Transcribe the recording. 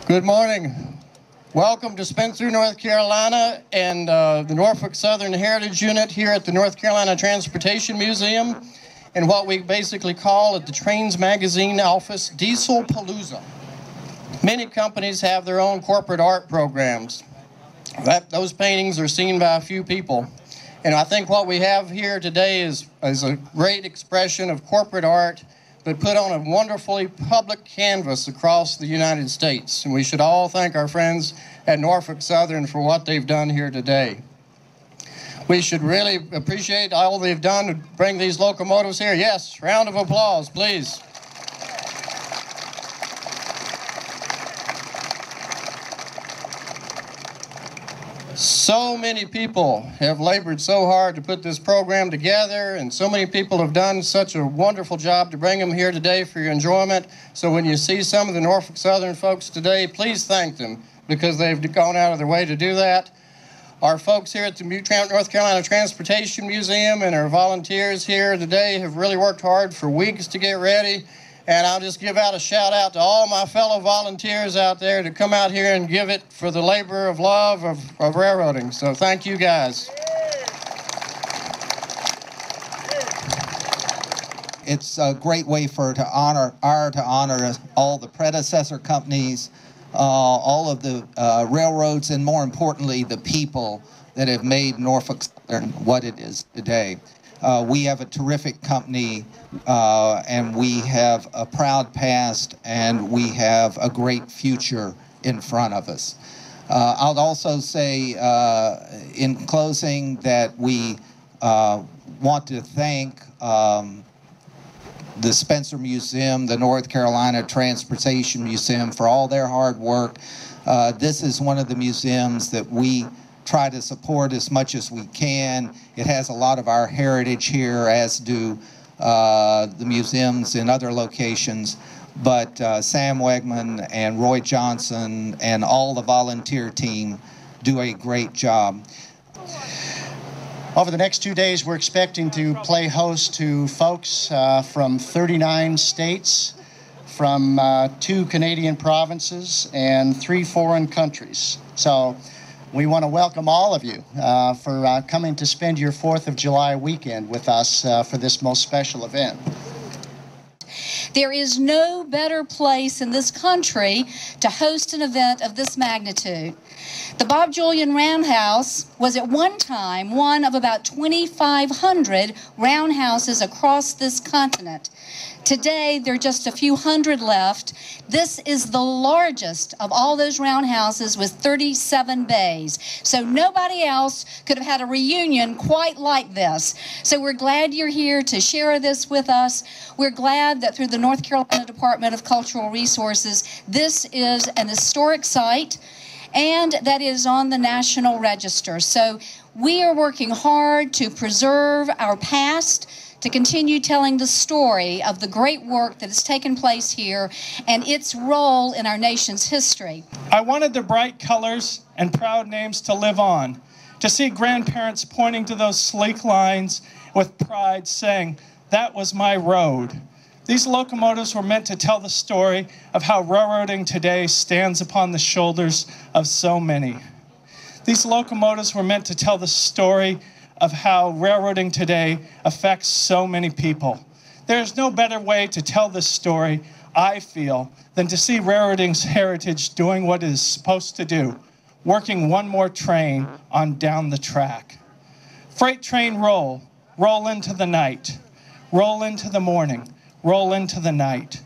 Good morning. Welcome to Spencer, North Carolina, and the Norfolk Southern Heritage Unit here at the North Carolina Transportation Museum, and what we basically call at the Trains Magazine office, Dieselpalooza. Many companies have their own corporate art programs. Those paintings are seen by a few people. And I think what we have here today is a great expression of corporate art, but put on a wonderfully public canvas across the United States. And we should all thank our friends at Norfolk Southern for what they've done here today. We should really appreciate all they've done to bring these locomotives here. Yes, round of applause, please. So many people have labored so hard to put this program together, and so many people have done such a wonderful job to bring them here today for your enjoyment. So when you see some of the Norfolk Southern folks today, please thank them, because they've gone out of their way to do that. Our folks here at the North Carolina Transportation Museum and our volunteers here today have really worked hard for weeks to get ready. And I'll just give out a shout out to all my fellow volunteers out there to come out here and give it for the labor of love of railroading. So thank you guys. It's a great way to honor all the predecessor companies, all of the railroads, and more importantly, the people that have made Norfolk Southern what it is today. We have a terrific company, and we have a proud past, and we have a great future in front of us. I'll also say in closing that we want to thank the Spencer Museum, the North Carolina Transportation Museum, for all their hard work. This is one of the museums that we try to support as much as we can. It has a lot of our heritage here, as do the museums in other locations. But Sam Wegner and Roy Johnson and all the volunteer team do a great job. Over the next 2 days, we're expecting to play host to folks from 39 states, from 2 Canadian provinces, and 3 foreign countries. So we want to welcome all of you for coming to spend your 4th of July weekend with us for this most special event. There is no better place in this country to host an event of this magnitude. The Bob Julian Roundhouse was at one time one of about 2,500 roundhouses across this continent. Today, there are just a few hundred left. This is the largest of all those roundhouses with 37 bays. So nobody else could have had a reunion quite like this. So we're glad you're here to share this with us. We're glad that through the North Carolina Department of Cultural Resources, this is an historic site, and that is on the National Register. So we are working hard to preserve our past, to continue telling the story of the great work that has taken place here and its role in our nation's history. I wanted the bright colors and proud names to live on, to see grandparents pointing to those sleek lines with pride, saying, "That was my road." These locomotives were meant to tell the story of how railroading today stands upon the shoulders of so many. These locomotives were meant to tell the story of how railroading today affects so many people. There's no better way to tell this story, I feel, than to see railroading's heritage doing what it is supposed to do, working one more train on down the track. Freight train roll, roll into the night, roll into the morning, roll into the night.